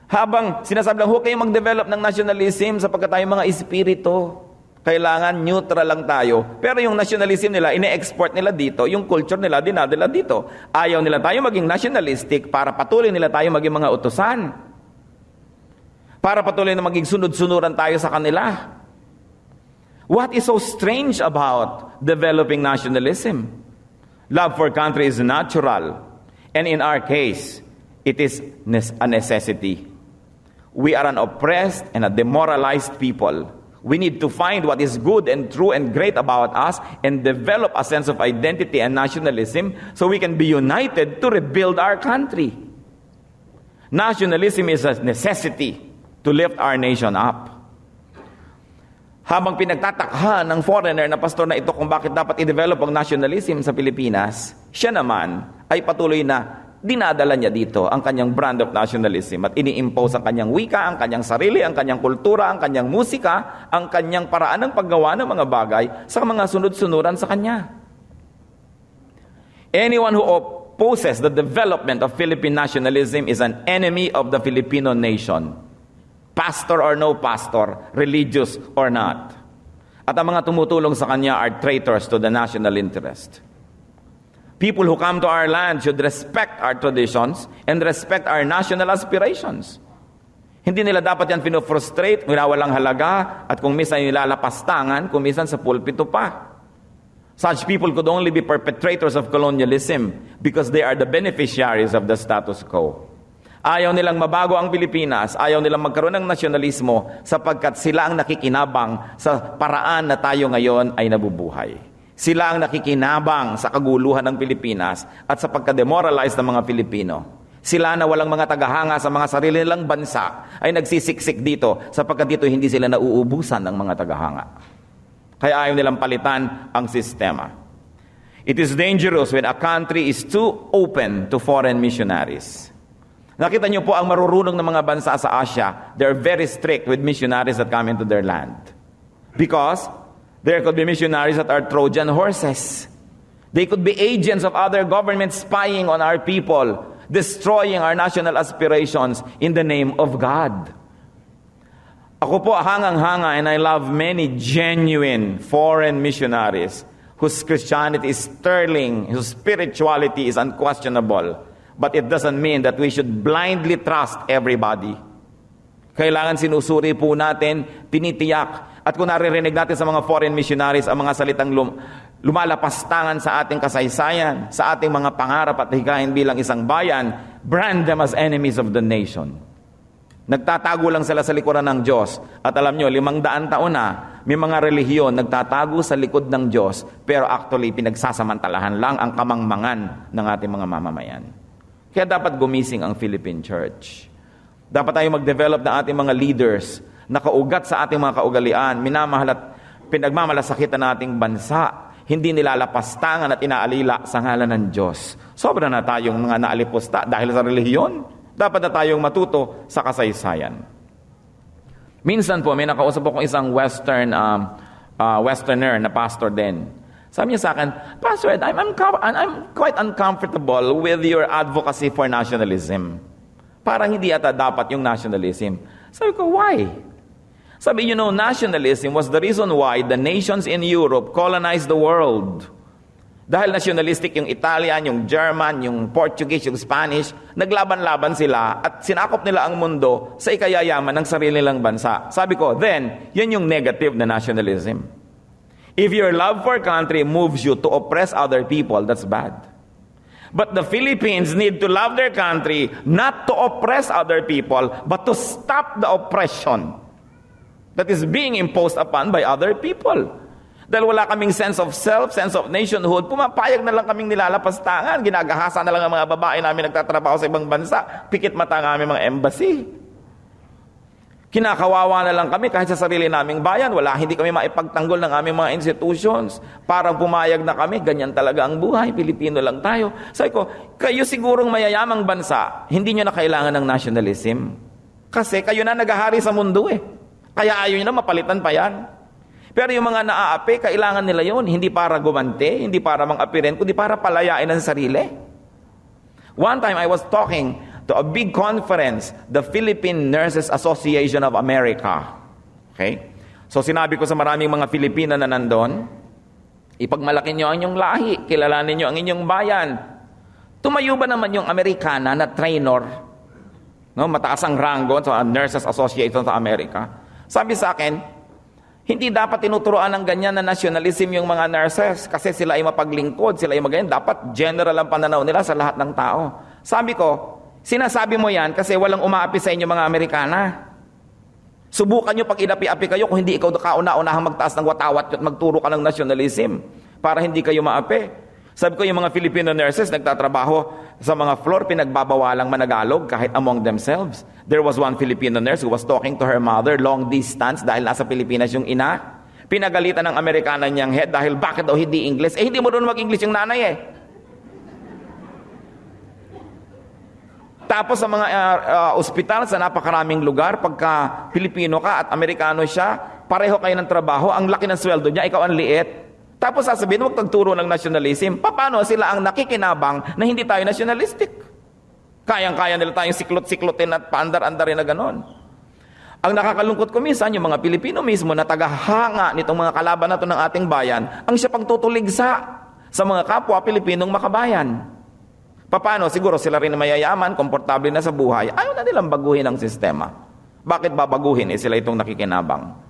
Habang sinasabi lang, huwag kayong mag-develop ng nationalism sapagkat tayo mga espiritu. Kailangan neutral lang tayo. Pero yung nationalism nila, ine-export nila dito, yung culture nila, dinadala dito. Ayaw nila tayo maging nationalistic para patuloy nila tayo maging mga utusan. Para patuloy na maging sunod-sunuran tayo sa kanila. What is so strange about developing nationalism? Love for country is natural. And in our case, it is a necessity. We are an oppressed and a demoralized people. We need to find what is good and true and great about us and develop a sense of identity and nationalism so we can be united to rebuild our country. Nationalism is a necessity to lift our nation up. Habang pinagtatakha ng foreigner na pastor na ito kung bakit dapat i-develop ang nationalism sa Pilipinas, siya naman ay patuloy na dinadala niya dito ang kanyang brand of nationalism at ini-impose ang kanyang wika, ang kanyang sarili, ang kanyang kultura, ang kanyang musika, ang kanyang paraan ng paggawa ng mga bagay sa mga sunod-sunuran sa kanya. Anyone who opposes the development of Philippine nationalism is an enemy of the Filipino nation. Pastor or no pastor, religious or not. At ang mga tumutulong sa kanya are traitors to the national interest. People who come to our land should respect our traditions and respect our national aspirations. Hindi nila dapat yan pinofrustrate, walang halaga, at kung minsan nilalapastangan, kung minsan sa pulpito pa. Such people could only be perpetrators of colonialism because they are the beneficiaries of the status quo. Ayaw nilang mabago ang Pilipinas, ayaw nilang magkaroon ng nasyonalismo sapagkat sila ang nakikinabang sa paraan na tayo ngayon ay nabubuhay. Sila ang nakikinabang sa kaguluhan ng Pilipinas at sa pagka-demoralize ng mga Pilipino. Sila na walang mga tagahanga sa mga sarili nilang bansa ay nagsisiksik dito sapagkat dito hindi sila nauubusan ng mga tagahanga. Kaya ayaw nilang palitan ang sistema. It is dangerous when a country is too open to foreign missionaries. Nakita niyo po ang marurunong ng mga bansa sa Asia, they're very strict with missionaries that come into their land. Because there could be missionaries that are Trojan horses. They could be agents of other governments spying on our people, destroying our national aspirations in the name of God. Ako po hangang-hanga, and I love many genuine foreign missionaries whose Christianity is sterling, whose spirituality is unquestionable. But it doesn't mean that we should blindly trust everybody. Kailangan sinusuri po natin, tinitiyak. At kung naririnig natin sa mga foreign missionaries ang mga salitang lumalapastangan sa ating kasaysayan, sa ating mga pangarap at hikahin bilang isang bayan, brand them as enemies of the nation. Nagtatago lang sila sa likuran ng Diyos. At alam nyo, 500 taon na, may mga relihiyon nagtatago sa likod ng Diyos, pero actually pinagsasamantalahan lang ang kamangmangan ng ating mga mamamayan. Kaya dapat gumising ang Philippine Church. Dapat tayo mag-develop ng ating mga leaders na kaugat sa ating mga kaugalian, minamahal at pinagmamalasakitan ng ating bansa, hindi nilalapastangan at inaalila sa ngalan ng Diyos. Sobra na tayong mga naalipusta dahil sa relihiyon. Dapat na tayong matuto sa kasaysayan. Minsan po, may nakausap akong isang Westerner na pastor din. Sabi niya sa akin, Pastor Ed, I'm quite uncomfortable with your advocacy for nationalism. Parang hindi ata dapat yung nationalism. Sabi ko, why? Sabi, nationalism was the reason why the nations in Europe colonized the world. Dahil nationalistic yung Italian, yung German, yung Portuguese, yung Spanish, naglaban-laban sila at sinakop nila ang mundo sa ikayayaman ng sarili nilang bansa. Sabi ko, then, yan yung negative na nationalism. If your love for country moves you to oppress other people, that's bad. But the Philippines need to love their country, not to oppress other people, but to stop the oppression that is being imposed upon by other people. Dahil wala kaming sense of self, sense of nationhood, pumapayag na lang kaming nilalapastangan, ginagahasa na lang ang mga babae namin nagtatrabaho sa ibang bansa, pikit mata ng aming mga embassy. Kinakawawa na lang kami kahit sa sarili naming bayan, hindi kami maipagtanggol ng aming mga institutions. Parang pumayag na kami, ganyan talaga ang buhay, Pilipino lang tayo. Sabi ko, kayo sigurong mayayamang bansa, hindi nyo na kailangan ng nationalism. Kasi kayo na naghahari sa mundo Kaya ayaw nyo na mapalitan pa yan. Pero yung mga naaapi, kailangan nila yon, hindi para gumante, hindi para mang-apiren, kundi para palayain ang sarili. One time I was talking to a big conference, the Philippine Nurses Association of America. Okay? So sinabi ko sa maraming mga Filipina na nandun, ipagmalaki nyo ang inyong lahi, kilalanin nyo ang inyong bayan. Tumayo ba naman yung Amerikana na trainer, mataas ang ranggo sa Nurses Association sa Amerika? Sabi sa akin, hindi dapat tinuturoan ng ganyan na nationalism yung mga nurses kasi sila ay mapaglingkod, sila ay magayon. Dapat general ang pananaw nila sa lahat ng tao. Sabi ko, sinasabi mo yan kasi walang umaapi sa inyo mga Amerikana. Subukan nyo pag inapi-api kayo kung hindi ikaw kauna-unahang magtaas ng watawat at magturo ka ng nationalism para hindi kayo maapi. Sabi ko, yung mga Filipino nurses nagtatrabaho sa mga floor, pinagbabawalang managalog kahit among themselves. There was one Filipino nurse who was talking to her mother long distance dahil nasa Pilipinas yung ina. Pinagalitan ng Amerikana niyang head dahil bakit daw hindi English? Hindi mo doon mag-English yung nanay Tapos sa mga ospital sa napakaraming lugar, pagka Pilipino ka at Amerikano siya, pareho kayo ng trabaho, ang laki ng sweldo niya, ikaw ang liit. Tapos sasabihin, huwag tagturo ng nationalism. Paano sila ang nakikinabang na hindi tayo nationalistic? Kayang-kaya nila tayong siklot-siklotin at paandar-andarin na ganon. Ang nakakalungkot ko minsan, yung mga Pilipino mismo na tagahanga nitong mga kalaban na ito ng ating bayan, ang siya pang tutuligsa sa mga kapwa Pilipinong makabayan. Paano? Siguro sila rin mayayaman, komportable na sa buhay. Ayaw na nilang baguhin ang sistema. Bakit babaguhin? Sila itong nakikinabang.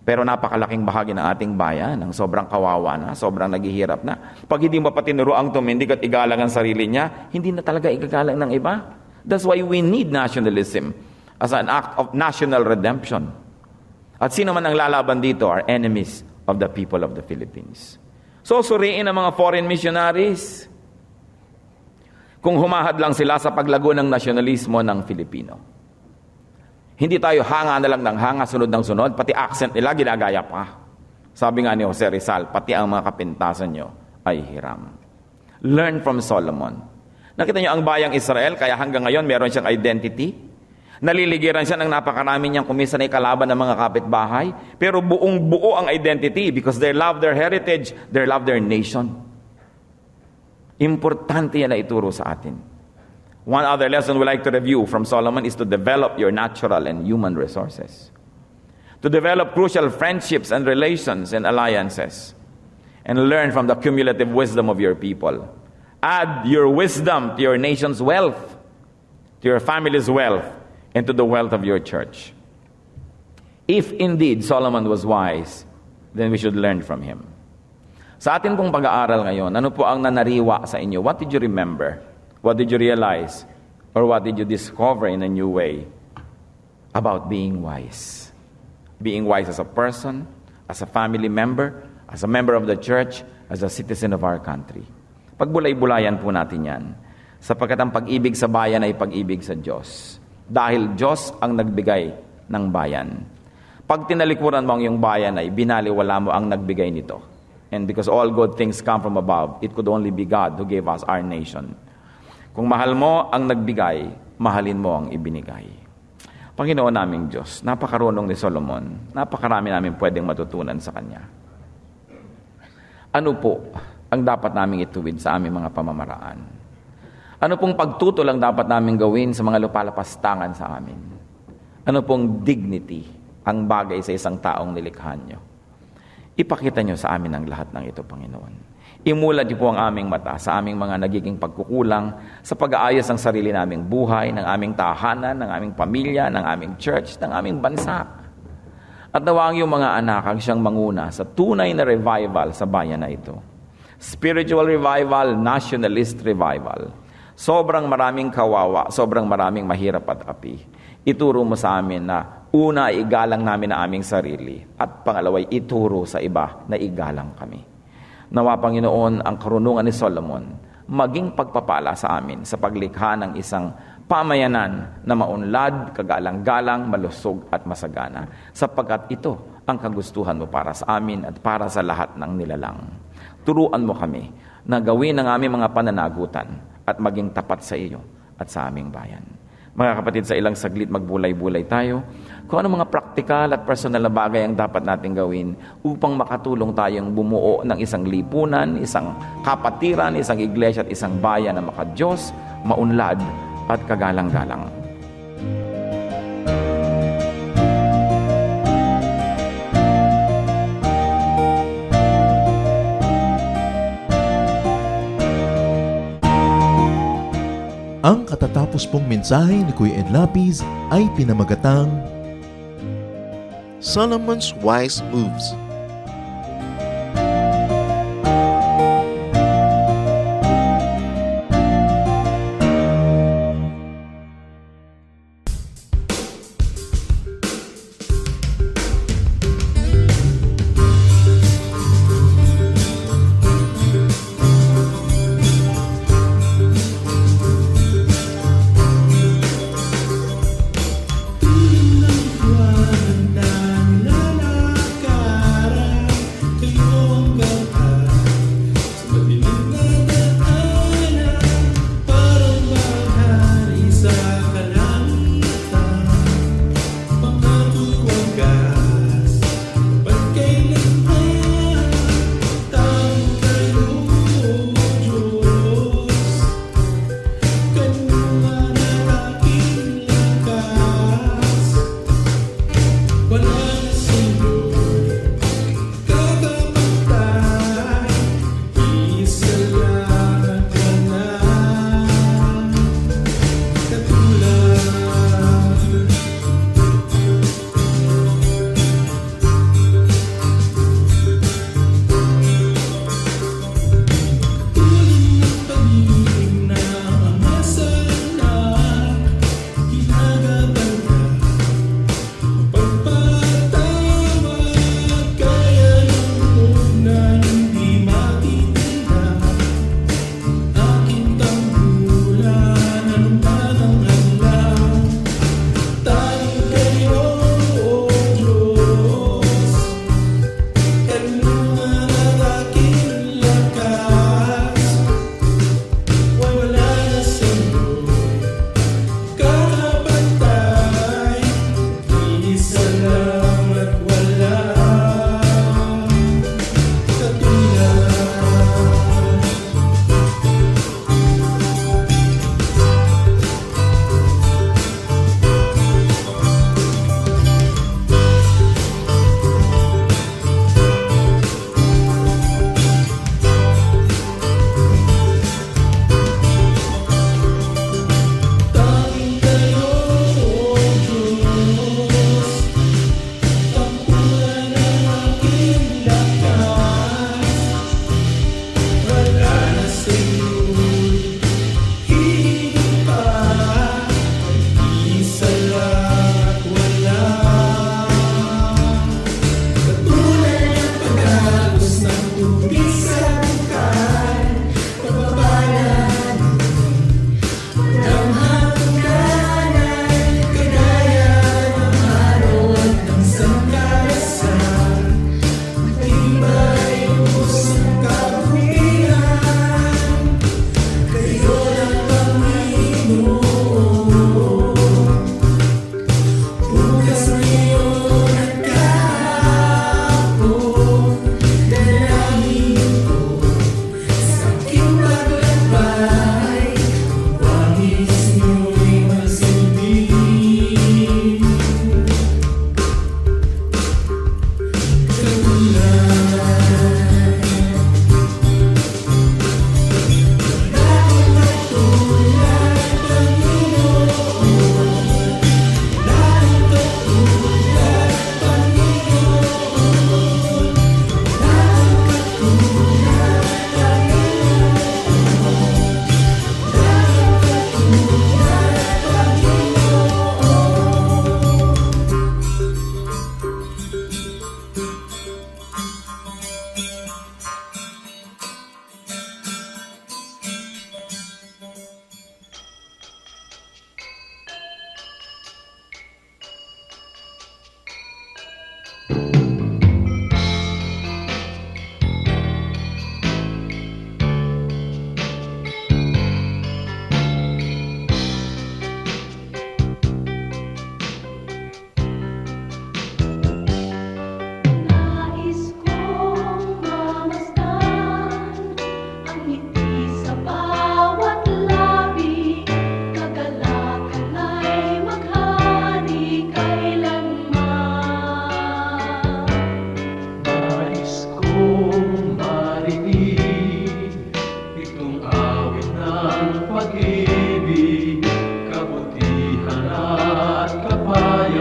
Pero napakalaking bahagi ng ating bayan, ang sobrang kawawa na, sobrang naghihirap na. Pag hindi mo pa tinuruang tumindig at igalang ang sarili niya, hindi na talaga igagalang ng iba. That's why we need nationalism as an act of national redemption. At sino man ang lalaban dito are enemies of the people of the Philippines. So suriin ang mga foreign missionaries kung humahad lang sila sa paglago ng nasyonalismo ng Filipino. Hindi tayo hanga na lang ng hanga, sunod ng sunod, pati accent nila ginagaya pa. Sabi nga ni Jose Rizal, pati ang mga kapintasan nyo ay hiram. Learn from Solomon. Nakita nyo ang bayang Israel, kaya hanggang ngayon meron siyang identity. Naliligiran siya ng napakarami niyang kumisan ay kalaban ng mga kapitbahay, pero buong buo ang identity because they love their heritage, they love their nation. Importante yan na ituro sa atin. One other lesson we like to review from Solomon is to develop your natural and human resources. To develop crucial friendships and relations and alliances. And learn from the cumulative wisdom of your people. Add your wisdom to your nation's wealth, to your family's wealth, and to the wealth of your church. If indeed Solomon was wise, then we should learn from him. Sa atin pong pag-aaral ngayon, ano po ang nanariwa sa inyo? What did you remember? What did you realize? Or what did you discover in a new way about being wise? Being wise as a person, as a family member, as a member of the church, as a citizen of our country. Pagbulay-bulayan po natin yan. Sapagkat ang pag-ibig sa bayan ay pag-ibig sa Diyos. Dahil Diyos ang nagbigay ng bayan. Pag tinalikuran mo ang iyong bayan ay binaliwala mo ang nagbigay nito. And because all good things come from above, it could only be God who gave us our nation. Kung mahal mo ang nagbigay, mahalin mo ang ibinigay. Panginoon naming Diyos, napakarunong ni Solomon, napakarami namin pwedeng matutunan sa Kanya. Ano po ang dapat naming ituwid sa aming mga pamamaraan? Ano pong pagtutol ang dapat naming gawin sa mga lupalapastangan sa amin? Ano pong dignity ang bagay sa isang taong nilikha nyo? Ipakita nyo sa amin ang lahat ng ito, Panginoon. Imulat niyo po ang aming mata sa aming mga nagiging pagkukulang sa pag-aayos ng sarili naming buhay, ng aming tahanan, ng aming pamilya, ng aming church, ng aming bansa. At nawa ang iyong mga anak ang siyang manguna sa tunay na revival sa bayan na ito. Spiritual revival, nationalist revival. Sobrang maraming kawawa, sobrang maraming mahirap at api. Ituro mo sa amin na una, igalang namin ang aming sarili. At pangalaway, ituro sa iba na igalang kami. Nawa, Panginoon, ang karunungan ni Solomon maging pagpapala sa amin sa paglikha ng isang pamayanan na maunlad, kagalang-galang, malusog at masagana, sapagkat ito ang kagustuhan mo para sa amin at para sa lahat ng nilalang. Turuan mo kami na gawin ang aming mga pananagutan at maging tapat sa iyo at sa aming bayan. Mga kapatid, sa ilang saglit magbulay-bulay tayo kung ano mga praktikal at personal na bagay ang dapat natin gawin upang makatulong tayong bumuo ng isang lipunan, isang kapatiran, isang iglesia at isang bayan na maka-Diyos, maunlad at kagalang-galang. Ang katatapos pong mensahe ni Kuya Ed Lapiz ay pinamagatang Solomon's Wise Moves.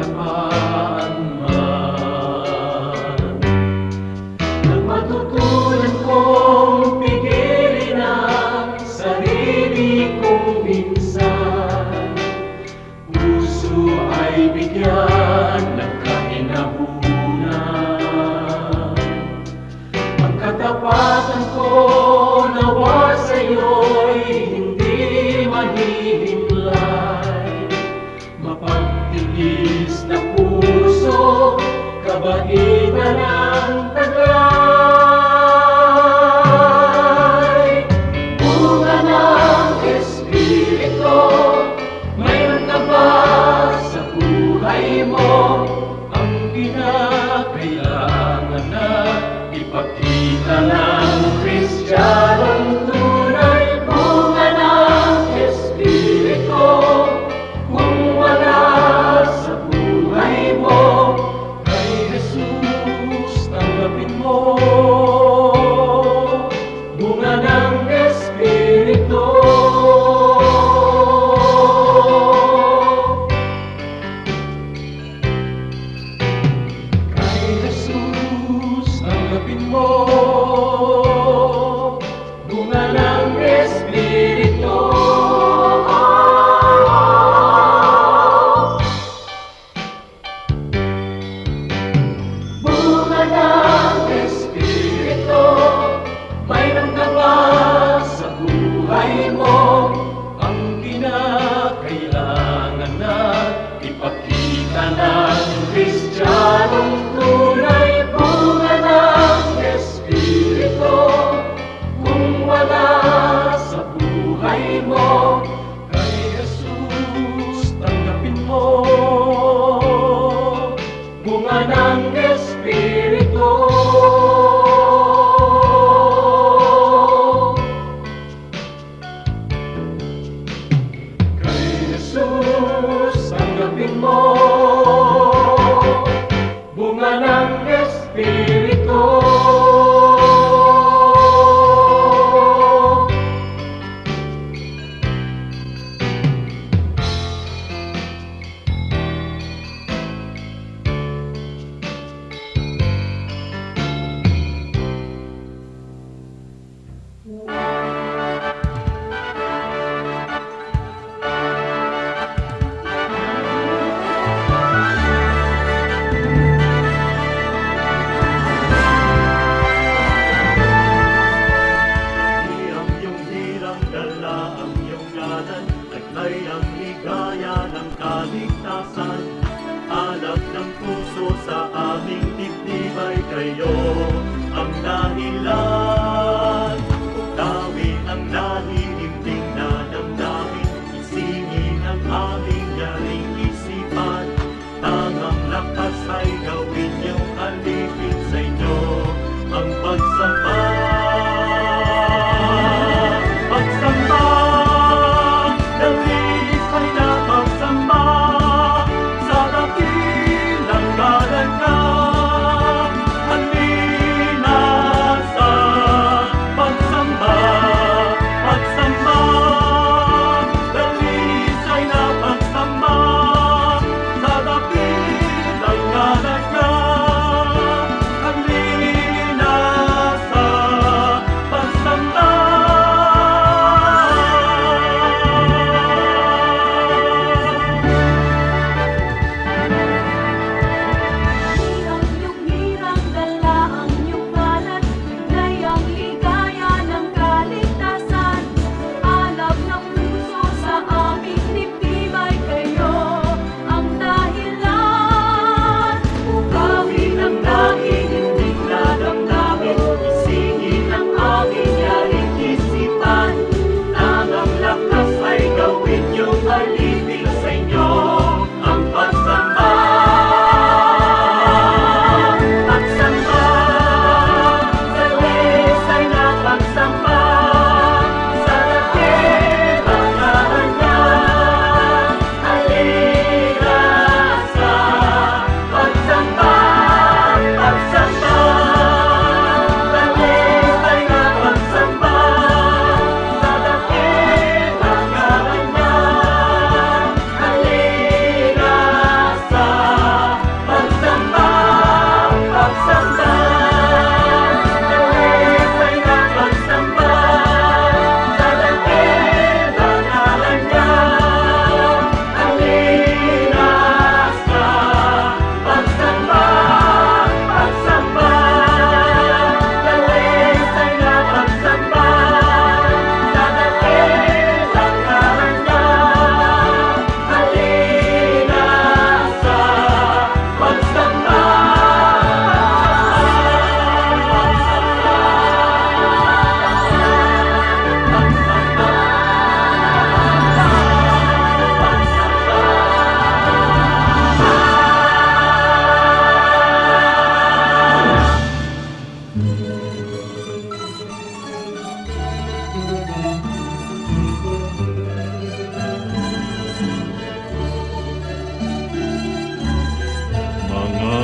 kapayapaan man. Nang matutunan kong pigilin ang sarili kong minsan, puso ay bigyan ng kahinahunan. Ang katapatan ko nawa sa'yo'y hindi mahihimlay. Mapagtiis na puso, kabaitan ang taglay. Bunga ng Espiritu, mayroon ka ba sa buhay mo? Ang kinakailangan na ipakita ng Kristiyanong tunay. Bunga ng Espiritu, kung wala sa buhay mo, kay Jesus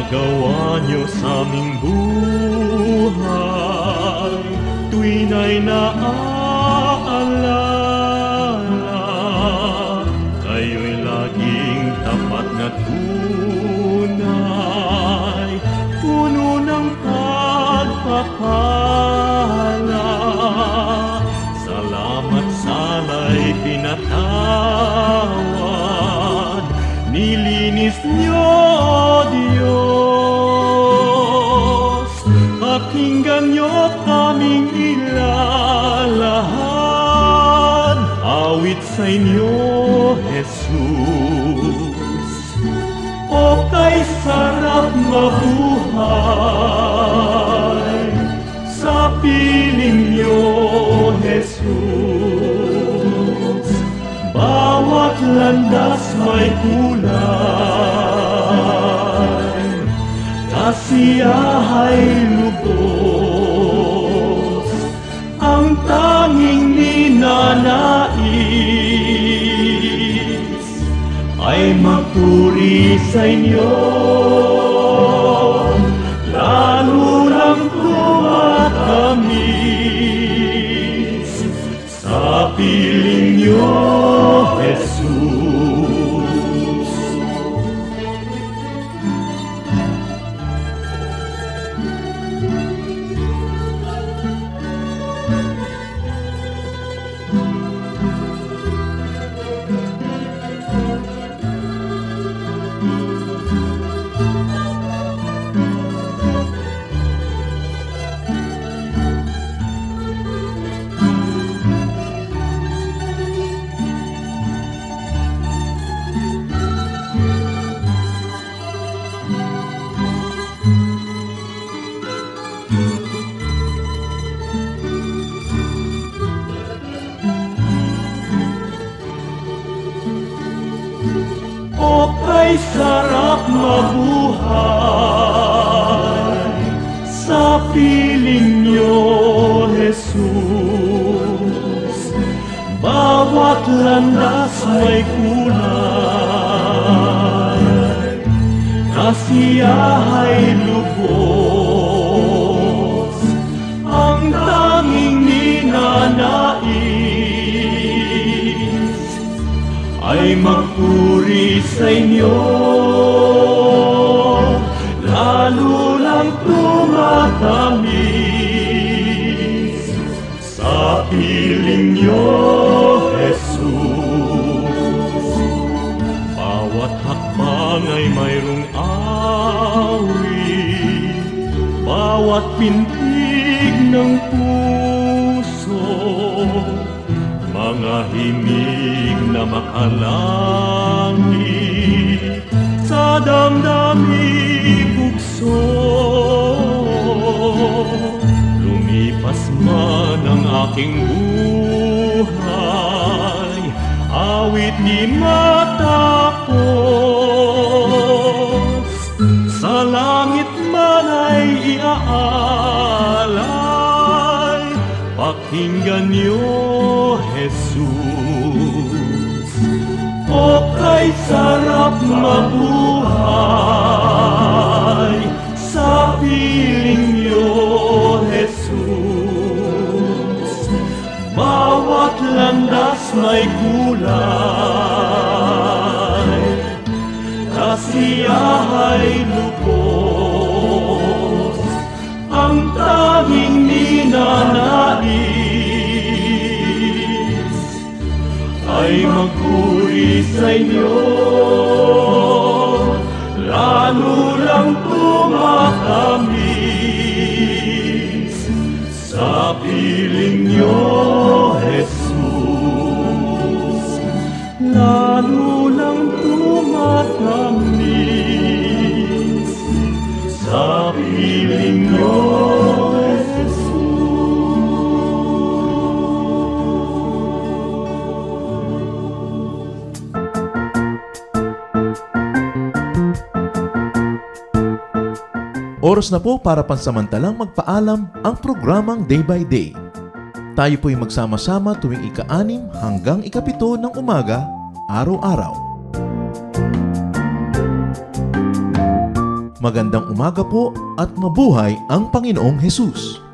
gawa niyo sa aming buhay, tuwina'y naaalala, kayo'y laging tapat na tunay, puno ng pagpapala. Salamat sala'y pinatawad, nilinis niyo, O Diyos. Pakinggan niyo kaming ilalahad, awit sa inyo, Jesus. O kay sarap mabuhay, sa piling niyo, Jesus. Bawat landas may kulay, kasiyahay lubos, ang tanging ninanais ay magpuri sa inyo, lalo lang tumatamis sa piling niyo, Jesus. O kay sarap mabuhay, sa piling niyo, Jesus. Bawat landas may kulay, kasiyahay lubos, ang tanging ninanais ay magpuri sa inyo, lalo lang tumatamis sa piling niyo, Jesus. Bawat hakbang ay mayroong awit, bawat pintig ng puso, mga himig na makalangit, sa damdamin bugso. Lumipas man ang aking buhay, awit di matapos, sa langit man ay iaalay, pakinggan niyo, Jesus. O kay sarap mabuhay, sa piling niyo, Jesus. Bawat landas may kulay, kasiyahay lubos, ang tanging ninanais ay magpuri sa inyo, lalo lang tumatamis sa piling niyo, Jesus. Lalo lang tumatamis sa piling niyo, Jesus. Oras na po para pansamantalang magpaalam ang programang Day by Day. Tayo po'y magsama-sama tuwing ika-6 hanggang ika-7 ng umaga, araw-araw. Magandang umaga po at mabuhay ang Panginoong Hesus!